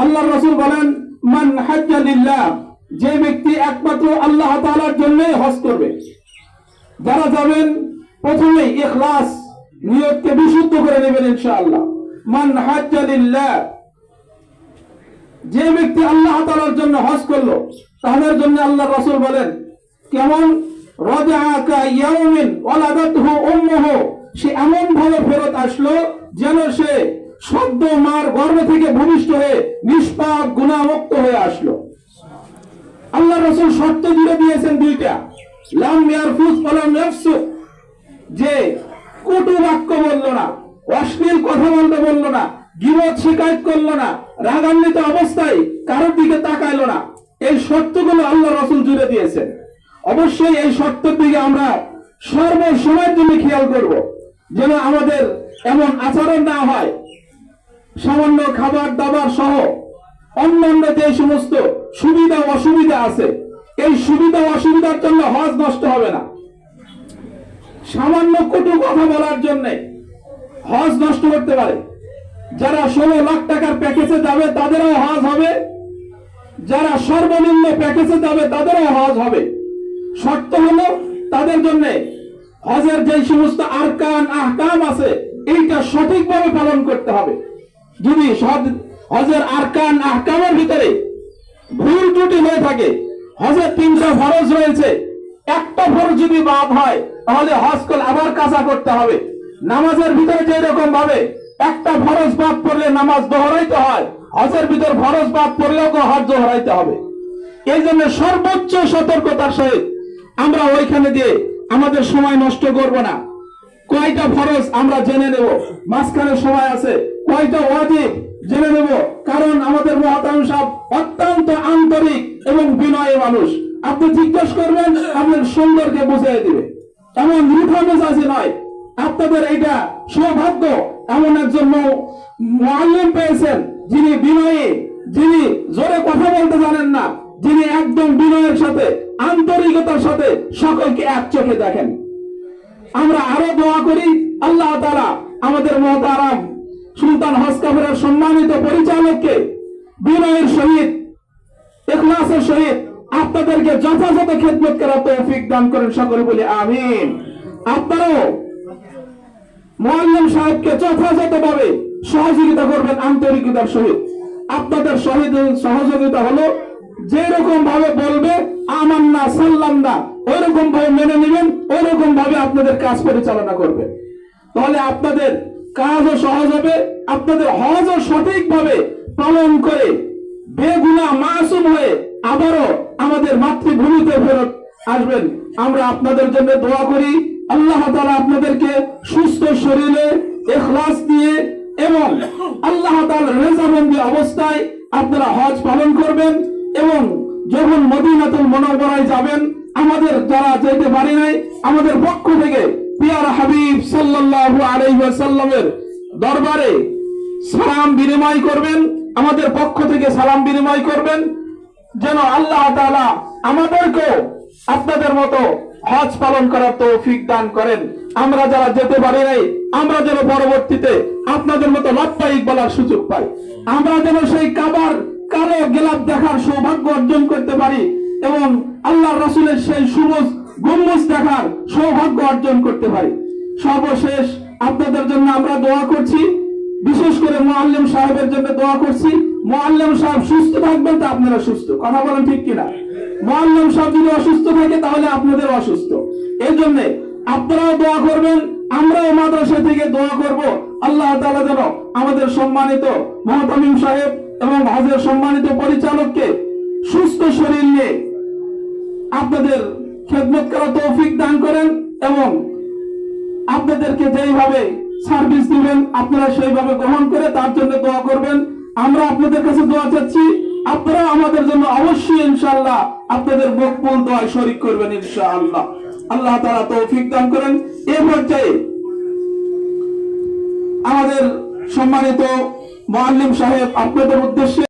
আল্লাহ রাসূল বলেন, মান হাজ্জা লিল্লাহ, যে ব্যক্তি একমাত্র আল্লাহ তাআলার জন্য হজ করবে। যারা যাবেন প্রথমে ইখলাস নিয়তকে বিশুদ্ধ করে নেবেন ইনশাআল্লাহ। মান হাজ্জা লিল্লাহ, যে ব্যক্তি আল্লাহ তাআলার জন্য হজ করলো তাদের জন্য আল্লাহ রাসূল বলেন কেমন, রাজআ কা ইয়াউমিন ওয়ালাদাতহু উম্মুহু, সে এমন ভাবে ফেরত আসলো যেন সে সদ্য মার গর্ভ থেকে ভূমিষ্ঠ হয়ে নিষ্পাপ গুনাহমুক্ত হয়ে আসলো। আল্লাহ রাসূল শর্ত দিয়ে দিয়েছেন দুইটা, লাম ইয়ারফুস ওয়ালাম ইয়াফসুক, যে কটু বাক্য বললো না, অশ্লীল কথা বললো না, গীবত শিকায়ত করলো না, রাগান্বিত অবস্থায় কারোর দিকে তাকাইলো না। এই শর্তগুলো আল্লাহ রাসূল জুড়ে দিয়েছেন। অবশ্যই এই শর্তের দিকে আমরা সর্বসময়ের জন্য খেয়াল করব, যেন আমাদের এমন আচরণ না হয় সামান্য খাবার দাবার সহ অন্যান্য যে সমস্ত সুবিধা অসুবিধা আছে, এই সুবিধা অসুবিধার জন্য হজ নষ্ট হবে না। সামান্য কটু কথা বলার জন্য হজ নষ্ট করতে পারে। যারা 16 লাখ টাকার প্যাকেজে যাবে তাদেরও হজ হবে, যারা সর্বনিম্ন প্যাকেজে যাবে তাদেরও হজ হবে। শর্ত হলো তাদের জন্য হজের যে সমস্ত আরকান আহকাম আছে এইটা সঠিকভাবে পালন করতে হবে। যদি হজের আরকান আহকামের ভিতরে ভুল ত্রুটি হয়ে থাকে, হজের 3টা ফরজ রয়েছে, একটা ফরজ যদি বাদ হয় তাহলে হজ করে আবার কাজা করতে হবে। নামাজের ভিতরে যে রকম ভাবে একটা ফরজ বাদ পড়লে নামাজ দোহরাইতে হয়, হজের ভিতর ফরজ বাদ পড়লেও হজ দোহরাইতে হবে। এই জন্য সর্বোচ্চ সতর্কতার সহিত আমরা ওইখানে দিয়ে আমাদের সময় নষ্ট করব না। কয়টা ফরজ আমরা জেনে নেব, মাঝখানে সময় আছে, কয়টা ওয়াজিব জেনে নেব, কারণ আমাদের মুহতারাম সাহেব অত্যন্ত আন্তরিক এবং বিনয়ী মানুষ। আপনি জিজ্ঞেস করবেন, আপনার সুন্দরকে বুঝিয়ে দিবে, এমন রুখা মেজাজি নয়। আপনাদের এইটা সৌভাগ্য, এমন একজন মুআল্লিম পেয়েছেন যিনি বিনয়ী, যিনি জোরে কথা বলতে জানেন না, যিনি একদম বিনয়ের সাথে আন্তরিকতার সাথে সকলকে এক চোখে দেখেন। আমরা আরো দোয়া করি আল্লাহ তাআলা আমাদের মুহতারাম সুলতান হজ কাফেলার সম্মানিত পরিচালককে বিনয়ের সহিত ইখলাসের সহিত আপনাদেরকে যথাযথ খেদমত করার তৌফিক দান করেন, সকলে বলি আমিন। আপনারাও মুআল্লিম সাহেবকে যথাযথভাবে সহযোগিতা করবেন আন্তরিকতার সহিত। আপনাদের সহযোগিতা হলো যেরকম ভাবে বলবে আমান্না সাল্লামনা, ওইরকম ভাবে মেনে নেবেন, ওইরকম ভাবে আপনাদের কাজ পরিচালনা করবে। তাহলে আপনাদের কাজও সহজ হবে, আপনাদের হজও সঠিকভাবে পালন করে বেগুনাহ মাসুম হয়ে আবারও আমাদের মাতৃভূমিতে ফেরত আসবেন। আমরা আপনাদের জন্য দোয়া করি, আল্লাহ তাআলা আপনাদেরকে সুস্থ শরীরে ইখলাস দিয়ে এবং আল্লাহ তাআলার রেজামন্দি অবস্থায় আপনারা হজ পালন করবেন এবং যখন মদিনাতুল মুনাওয়ারায় যাবেন, আমাদের যারা যেতে পারি নাই আমাদের পক্ষ থেকে পিয়ারা হাবিব সাল্লাল্লাহু আলাইহি ওয়াসাল্লামের দরবারে সালাম বিনিময় করবেন, আমাদের পক্ষ থেকে সালাম বিনিময় করবেন, যেন আল্লাহ তাআলা আমাদেরকেও আপনাদের মতো হজ পালন করার তৌফিক দান করেন। আমরা যারা যেতে পারি নাই আমরা যেন পরবর্তীতে আপনাদের মতো লব্বাইক বলার সুযোগ পাই, আমরা যেন সেই কাবার কালো গিলাফ দেখার সৌভাগ্য অর্জন করতে পারি এবং আল্লাহর রাসূলের সেই সবুজ গম্বুজ দেখার সৌভাগ্য অর্জন করতে পারি। সর্বশেষ আপনাদের জন্য আমরা দোয়া করছি, বিশেষ করে মুআল্লিম সাহেবের জন্য দোয়া করছি। মুআল্লিম সাহেব সুস্থ থাকবেন তো আপনারা সুস্থ, কথা বলেন ঠিক কিনা? মুআল্লিম সাহেব যদি অসুস্থ থাকে তাহলে আপনাদের অসুস্থ। এই জন্য আপনারাও দোয়া করবেন, আমরাও মাদ্রাসা থেকে দোয়া করব আল্লাহ তাআলা যেন আমাদের সম্মানিত মুহতামিম সাহেব এবং হজের সম্মানিত পরিচালককে সুস্থ শরীর নিয়ে আপনাদের খেদমত করার তৌফিক দান করেন এবং আপনাদেরকে যেইভাবে সার্ভিস দিবেন আপনারা সেইভাবে গ্রহণ করে তার জন্য দোয়া করবেন। আমরা আপনাদের কাছে দোয়া চাচ্ছি, আপনারা আমাদের জন্য অবশ্যই ইনশাআল্লাহ আপনাদের মকবুল দোয়ায় শরীক করবেন ইনশাআল্লাহ। আল্লাহ তাআলা তৌফিক দান করেন। এই পর্যায়ে আমাদের সম্মানিত মুআল্লিম সাহেব আপনাদের উদ্দেশ্যে